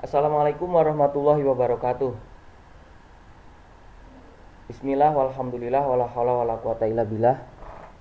Assalamualaikum warahmatullahi wabarakatuh. Bismillah walhamdulillah wala haula wala quwata illa billah.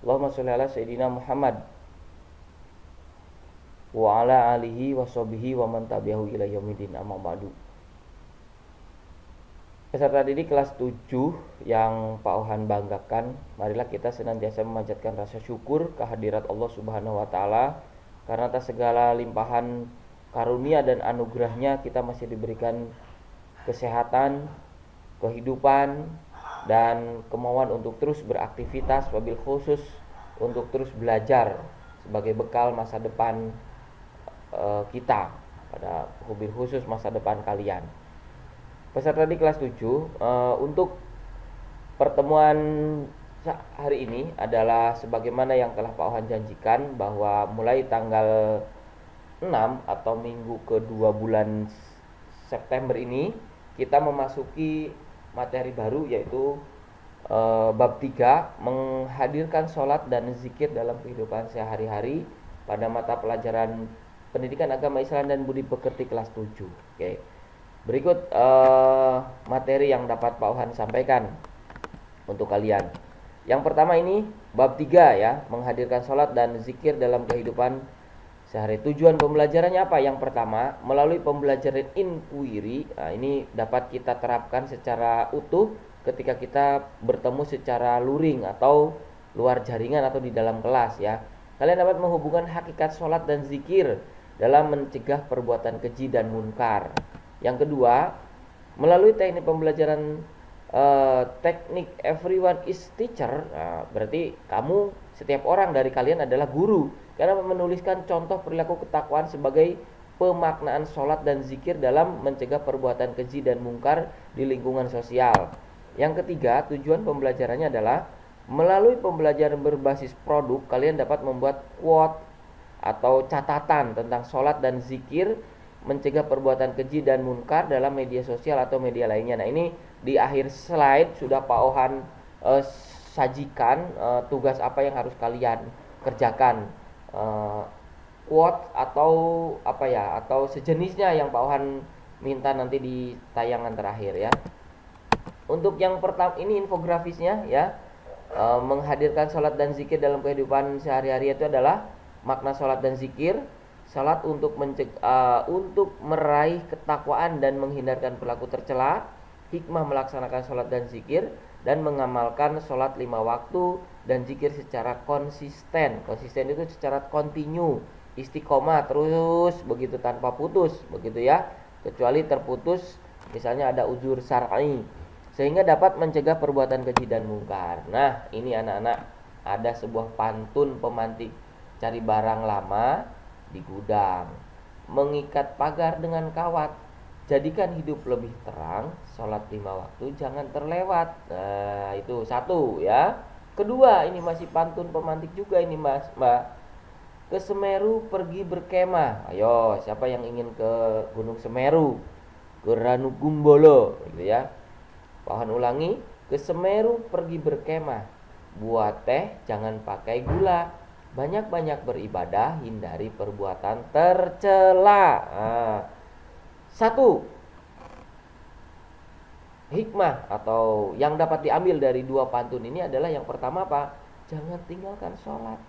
Allahumma sholli ala sayyidina Muhammad wa ala alihi wa sahbihi wa man tabi'ahu ila yaumil amma ba'du. Peserta didik kelas 7 yang Pak Ohan banggakan, marilah kita senantiasa memanjatkan rasa syukur kehadirat Allah Subhanahu wa taala karena atas segala limpahan karunia dan anugerahnya kita masih diberikan kesehatan, kehidupan, dan kemauan untuk terus beraktivitas, wabil khusus untuk terus belajar sebagai bekal masa depan kita, pada wabil khusus masa depan kalian. Peserta di kelas 7, untuk pertemuan hari ini adalah sebagaimana yang telah Pak Ohan janjikan, bahwa mulai tanggal 6 atau minggu kedua bulan September ini kita memasuki materi baru, yaitu bab 3, menghadirkan sholat dan zikir dalam kehidupan sehari-hari pada mata pelajaran Pendidikan Agama Islam dan Budi Pekerti kelas 7. Oke. Berikut materi yang dapat Pak Ohan sampaikan untuk kalian. Yang pertama ini bab 3 ya, menghadirkan sholat dan zikir dalam kehidupan sehari. Tujuan pembelajarannya apa? Yang pertama, melalui pembelajaran inquiry, ini dapat kita terapkan secara utuh ketika kita bertemu secara luring atau luar jaringan atau di dalam kelas ya. Kalian dapat menghubungkan hakikat sholat dan zikir dalam mencegah perbuatan keji dan munkar. Yang kedua, melalui teknik pembelajaran teknik everyone is teacher, berarti kamu, setiap orang dari kalian adalah guru, karena menuliskan contoh perilaku ketakwaan sebagai pemaknaan sholat dan zikir dalam mencegah perbuatan keji dan mungkar di lingkungan sosial. Yang ketiga, tujuan pembelajarannya adalah melalui pembelajaran berbasis produk, kalian dapat membuat quote atau catatan tentang sholat dan zikir mencegah perbuatan keji dan munkar dalam media sosial atau media lainnya. Nah, ini di akhir slide sudah Pak Ohan sajikan tugas apa yang harus kalian kerjakan, quote atau apa ya, atau sejenisnya yang Pak Ohan minta nanti di tayangan terakhir ya. Untuk yang pertama ini infografisnya ya, menghadirkan sholat dan zikir dalam kehidupan sehari-hari itu adalah makna sholat dan zikir. Salat untuk meraih ketakwaan dan menghindarkan perilaku tercela, hikmah melaksanakan sholat dan zikir, dan mengamalkan sholat 5 waktu dan zikir secara konsisten. Konsisten itu secara kontinu, istiqomah terus begitu tanpa putus, begitu ya, kecuali terputus misalnya ada uzur syar'i, sehingga dapat mencegah perbuatan keji dan mungkar. Nah, ini anak-anak, ada sebuah pantun pemantik cari barang lama di gudang, mengikat pagar dengan kawat, jadikan hidup lebih terang, sholat 5 waktu jangan terlewat. Nah, itu satu ya. Kedua, ini masih pantun pemantik juga ini Mbak. Ke Semeru pergi berkemah. Ayo, siapa yang ingin ke Gunung Semeru, ke Ranukumbolo gitu ya. Pohon ulangi, ke Semeru pergi berkemah, buat teh jangan pakai gula, banyak-banyak beribadah, hindari perbuatan tercela. Satu hikmah atau yang dapat diambil dari dua pantun ini adalah, yang pertama apa? Jangan tinggalkan sholat.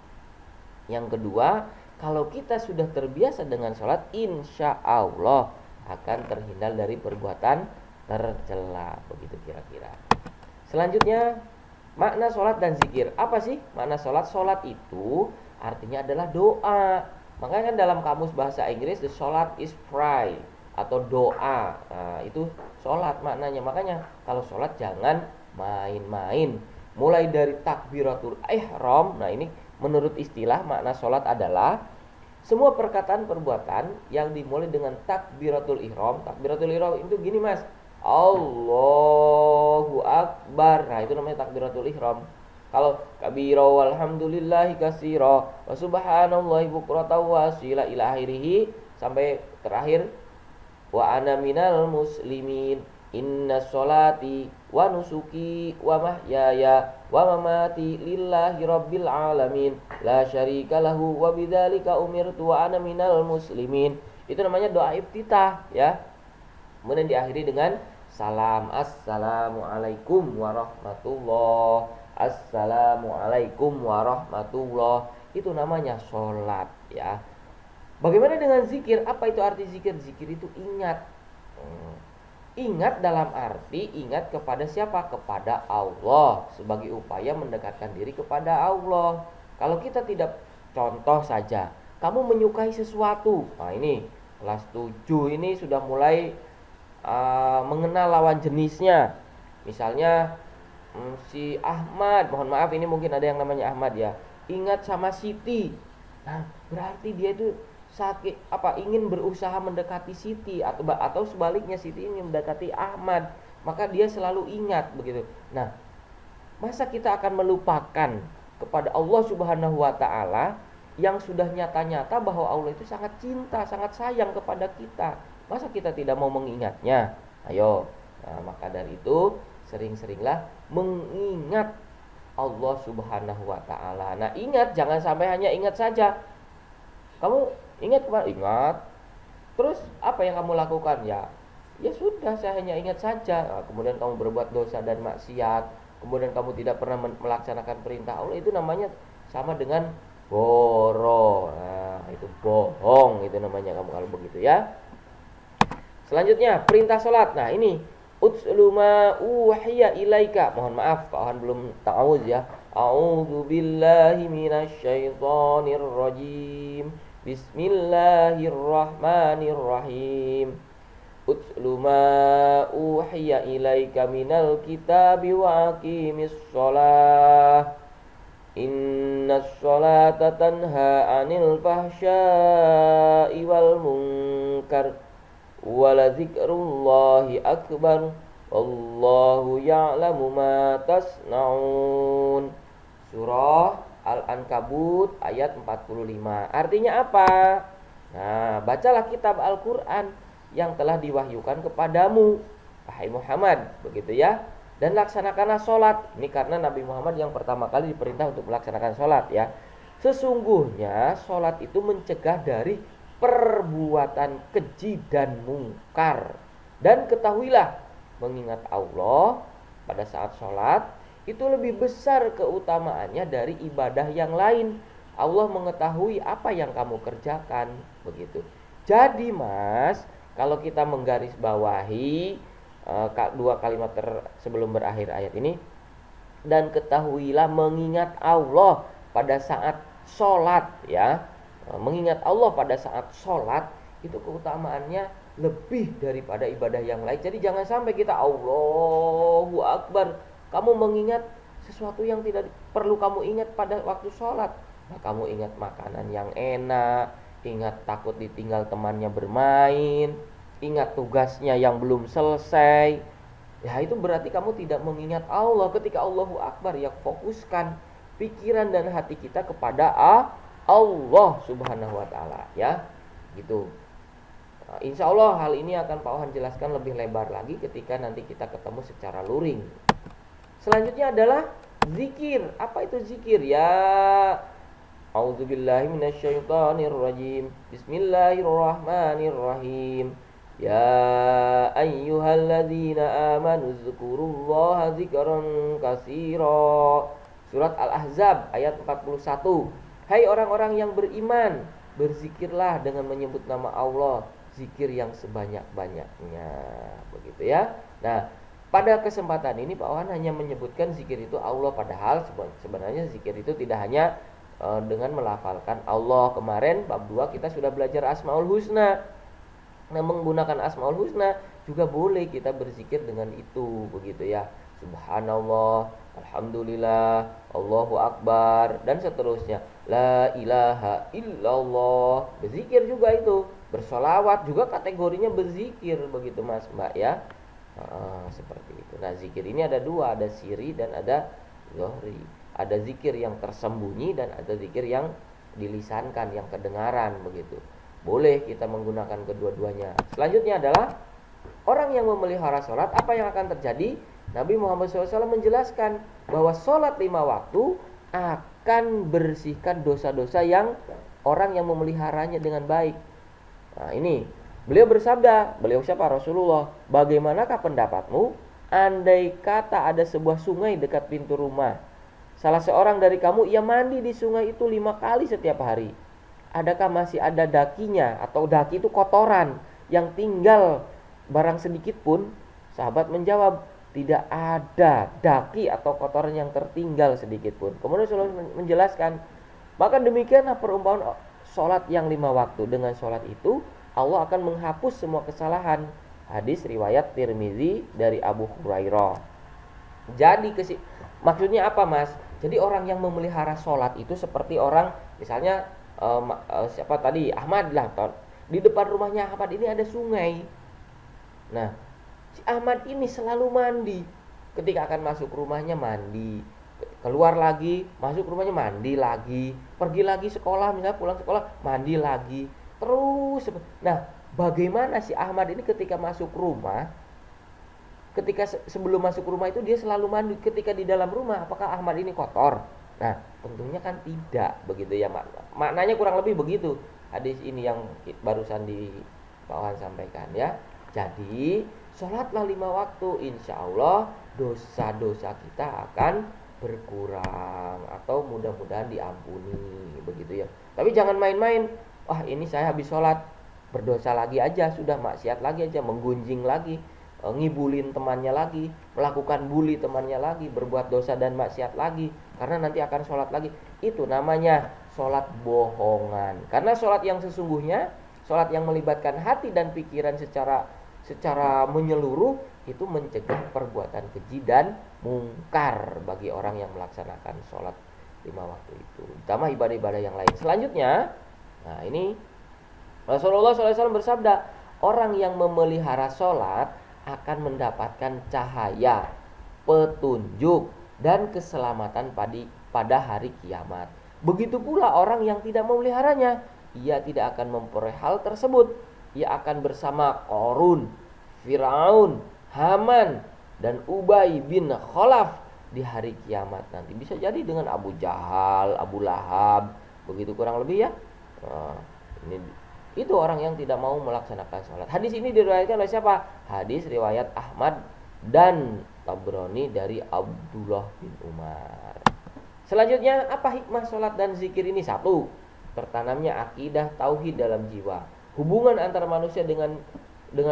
Yang kedua, kalau kita sudah terbiasa dengan sholat, insya Allah akan terhindar dari perbuatan tercela. Begitu kira-kira. Selanjutnya, makna sholat dan zikir. Apa sih makna sholat? Sholat itu artinya adalah doa. Makanya kan dalam kamus bahasa Inggris, the sholat is prayer atau doa. Nah, itu sholat maknanya. Makanya kalau sholat jangan main-main. Mulai dari takbiratul ihram. Nah, ini menurut istilah makna sholat adalah semua perkataan perbuatan yang dimulai dengan takbiratul ihram. Takbiratul ihram itu gini Mas, Allahu Akbar. Nah, itu namanya takbiratul ihram. Kalau kabira walhamdulillahi katsira wa subhanallahi bukratan wa asila ila akhirih, sampai terakhir wa ana minal muslimin, inna sholati wa nusuki wa mahyaya wa mamati lillahi rabbil alamin la syarika lahu wa bidzalika umirtu wa ana minal muslimin. Itu namanya doa iftitah ya. Kemudian diakhiri dengan salam. Assalamualaikum warahmatullah. Assalamualaikum warahmatullah. Itu namanya sholat ya. Bagaimana dengan zikir? Apa itu arti zikir? Zikir itu ingat. Ingat dalam arti ingat kepada siapa? Kepada Allah, sebagai upaya mendekatkan diri kepada Allah. Kalau kita tidak, contoh saja, kamu menyukai sesuatu. Nah ini kelas 7 ini sudah mulai mengenal lawan jenisnya. Misalnya si Ahmad, mohon maaf ini mungkin ada yang namanya Ahmad ya, ingat sama Siti. Nah berarti dia itu ingin berusaha mendekati Siti, atau sebaliknya Siti ingin mendekati Ahmad, maka dia selalu ingat begitu. Nah, masa kita akan melupakan kepada Allah Subhanahu wa taala yang sudah nyata-nyata bahwa Allah itu sangat cinta, sangat sayang kepada kita. Masa kita tidak mau mengingatnya? Ayo. Nah, maka dari itu sering-seringlah mengingat Allah Subhanahu wa taala. Nah, ingat, jangan sampai hanya ingat saja. Kamu ingat, terus apa yang kamu lakukan? Ya sudah, saya hanya ingat saja. Nah, kemudian kamu berbuat dosa dan maksiat, kemudian kamu tidak pernah melaksanakan perintah Allah, itu namanya sama dengan boro. Nah, itu bohong, itu namanya kamu kalau begitu ya. Selanjutnya perintah sholat. Nah ini utslu ma uhiya ilaika. Mohon maaf, Pak Ohan belum ta'awuz ya. A'udzu billahi minasyaitonir rajim. Bismillahirrahmanirrahim. Utslu ma uhiya ilaika minal kitabi wa aqimis shalah. Innas sholata tanha 'anil fahsya'i wal munkar. Wala dzikrullahi akbar. Wallahu ya'lamu ma tasna'un. Surah Al-Ankabut ayat 45. Artinya apa? Nah, bacalah kitab Al-Quran yang telah diwahyukan kepadamu, wahai Muhammad, begitu ya. Dan laksanakanlah sholat. Ini karena Nabi Muhammad yang pertama kali diperintah untuk melaksanakan sholat ya. Sesungguhnya sholat itu mencegah dari perbuatan keji dan mungkar. Dan ketahuilah, mengingat Allah pada saat sholat itu lebih besar keutamaannya dari ibadah yang lain. Allah mengetahui apa yang kamu kerjakan, begitu. Jadi Mas, kalau kita menggarisbawahi dua kalimat sebelum berakhir ayat ini, dan ketahuilah mengingat Allah pada saat sholat ya. Mengingat Allah pada saat sholat itu keutamaannya lebih daripada ibadah yang lain. Jadi jangan sampai kita Allahu Akbar, kamu mengingat sesuatu yang tidak perlu kamu ingat pada waktu sholat. Nah, kamu ingat makanan yang enak, ingat takut ditinggal temannya bermain, ingat tugasnya yang belum selesai. Ya itu berarti kamu tidak mengingat Allah. Ketika Allahu Akbar, ya fokuskan pikiran dan hati kita kepada Allah Subhanahu wa taala ya. Gitu. Nah, insya Allah hal ini akan Pak Ohan jelaskan lebih lebar lagi ketika nanti kita ketemu secara luring. Selanjutnya adalah zikir. Apa itu zikir? Ya, a'udzubillahi minasyaitonirrajim. Bismillahirrahmanirrahim. Ya ayyuhalladzina amanu dzkurullaha dzikran katsira. Surat Al-Ahzab ayat 41. Hai orang-orang yang beriman, berzikirlah dengan menyebut nama Allah, zikir yang sebanyak-banyaknya. Begitu ya. Nah, pada kesempatan ini Pak Ohan hanya menyebutkan zikir itu Allah, padahal sebenarnya zikir itu tidak hanya dengan melafalkan Allah. Kemarin bab 2 kita sudah belajar Asmaul Husna. Nah, menggunakan Asmaul Husna juga boleh kita berzikir dengan itu, begitu ya. Subhanallah, alhamdulillah, Allahu Akbar, dan seterusnya. La ilaha illallah, berzikir juga itu. Bersolawat juga kategorinya berzikir, begitu Mas Mbak ya. Seperti itu. Nah, zikir ini ada dua, ada siri dan ada zohri. Ada zikir yang tersembunyi dan ada zikir yang dilisankan, yang kedengaran, begitu. Boleh kita menggunakan kedua-duanya. Selanjutnya adalah orang yang memelihara sholat, apa yang akan terjadi? Nabi Muhammad SAW menjelaskan bahwa sholat 5 waktu akan bersihkan dosa-dosa yang orang yang memeliharanya dengan baik. Nah ini Beliau bersabda, beliau siapa? Rasulullah, bagaimanakah pendapatmu andai kata ada sebuah sungai dekat pintu rumah? Salah seorang dari kamu ia mandi di sungai itu 5 kali setiap hari. Adakah masih ada dakinya? Atau daki itu kotoran yang tinggal barang sedikit pun? Sahabat menjawab, tidak ada daki atau kotoran yang tertinggal sedikit pun. Kemudian Rasulullah menjelaskan, maka demikianlah perumpamaan sholat yang 5 waktu. Dengan sholat itu Allah akan menghapus semua kesalahan. Hadis riwayat Tirmizi dari Abu Hurairah. Jadi maksudnya apa, Mas? Jadi orang yang memelihara sholat itu seperti orang, misalnya siapa tadi, Ahmad lah, di depan rumahnya Ahmad ini ada sungai. Nah, si Ahmad ini selalu mandi. Ketika akan masuk rumahnya mandi, keluar lagi, masuk rumahnya mandi lagi, pergi lagi sekolah, misalnya pulang sekolah mandi lagi, terus. Nah, bagaimana si Ahmad ini ketika masuk rumah, ketika sebelum masuk rumah itu dia selalu mandi, ketika di dalam rumah apakah Ahmad ini kotor? Nah, tentunya kan tidak begitu ya, maknanya kurang lebih begitu hadis ini yang barusan di Pak Wan sampaikan ya. Jadi sholatlah 5 waktu, insya Allah dosa-dosa kita akan berkurang atau mudah-mudahan diampuni begitu ya. Tapi jangan main-main, wah ini saya habis sholat berdosa lagi aja, sudah maksiat lagi aja, menggunjing lagi, ngibulin temannya lagi, melakukan bully temannya lagi, berbuat dosa dan maksiat lagi, karena nanti akan sholat lagi. Itu namanya sholat bohongan. Karena sholat yang sesungguhnya, sholat yang melibatkan hati dan pikiran secara menyeluruh, itu mencegah perbuatan keji dan mungkar bagi orang yang melaksanakan sholat 5 waktu itu, ditambah ibadah-ibadah yang lain. Selanjutnya, nah ini Rasulullah SAW bersabda, orang yang memelihara sholat akan mendapatkan cahaya, petunjuk, dan keselamatan pada hari kiamat. Begitu pula orang yang tidak memeliharanya, ia tidak akan memperoleh hal tersebut. Ia akan bersama Qarun, Firaun, Haman, dan Ubay bin Khalaf di hari kiamat nanti. Bisa jadi dengan Abu Jahal, Abu Lahab, begitu kurang lebih ya. Itu orang yang tidak mau melaksanakan sholat. Hadis ini diriwayatkan oleh siapa? Hadis riwayat Ahmad dan Tabrani dari Abdullah bin Umar. Selanjutnya, apa hikmah sholat dan zikir ini? 1. Tertanamnya akidah tauhid dalam jiwa. Hubungan antara manusia dengan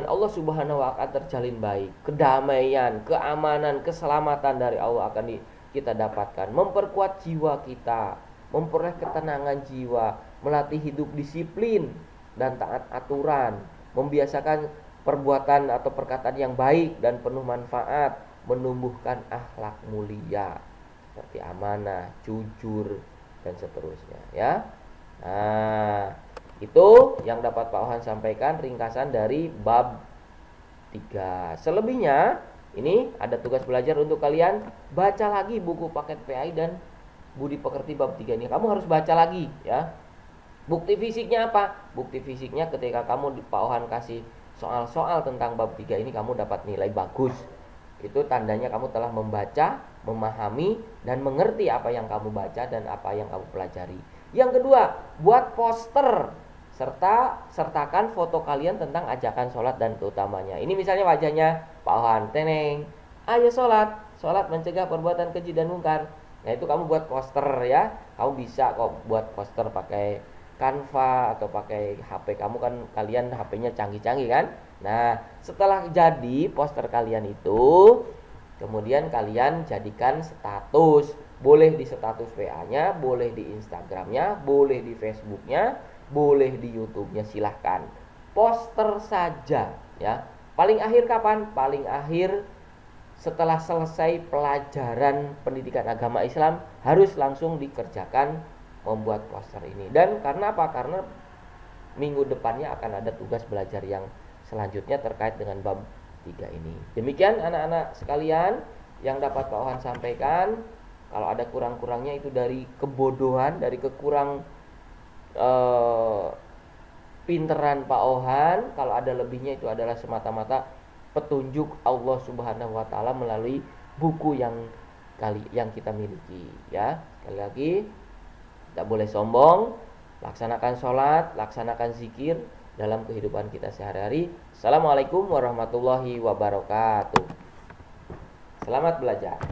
Allah Subhanahu wa Ta'ala terjalin baik. Kedamaian, keamanan, keselamatan dari Allah akan kita dapatkan. Memperkuat jiwa kita, memperoleh ketenangan jiwa, melatih hidup disiplin dan taat aturan, membiasakan perbuatan atau perkataan yang baik dan penuh manfaat, menumbuhkan akhlak mulia seperti amanah, jujur, dan seterusnya ya. Nah, itu yang dapat Pak Ohan sampaikan ringkasan dari bab 3. Selebihnya ini ada tugas belajar untuk kalian, baca lagi buku paket PAI dan Budi Pekerti bab 3 ini. Kamu harus baca lagi ya. Bukti fisiknya apa? Bukti fisiknya ketika kamu di Pak Ohan kasih soal-soal tentang bab 3 ini kamu dapat nilai bagus. Itu tandanya kamu telah membaca, memahami, dan mengerti apa yang kamu baca dan apa yang kamu pelajari. Yang kedua, buat poster sertakan foto kalian tentang ajakan sholat dan keutamanya. Ini misalnya wajahnya Pak Ohan, teneng, ayo sholat mencegah perbuatan keji dan mungkar. Nah itu kamu buat poster ya. Kamu bisa kok buat poster pakai Canva atau pakai HP kamu, kan kalian HP-nya canggih-canggih kan. Nah setelah jadi poster kalian itu, kemudian kalian jadikan status. Boleh di status WA-nya, boleh di Instagram-nya, boleh di Facebook-nya, boleh di YouTube-nya, silahkan. Poster saja ya. Paling akhir kapan? Paling akhir setelah selesai pelajaran pendidikan agama Islam, harus langsung dikerjakan membuat poster ini. Dan karena apa? Karena minggu depannya akan ada tugas belajar yang selanjutnya terkait dengan bab 3 ini. Demikian anak-anak sekalian yang dapat Pak Ohan sampaikan. Kalau ada kurang-kurangnya itu dari kebodohan, dari kekurang pinteran Pak Ohan. Kalau ada lebihnya itu adalah semata-mata petunjuk Allah Subhanahu wa Ta'ala melalui buku yang kita miliki ya. Sekali lagi, tidak boleh sombong, laksanakan sholat, laksanakan zikir, dalam kehidupan kita sehari-hari. Assalamualaikum warahmatullahi wabarakatuh. Selamat belajar.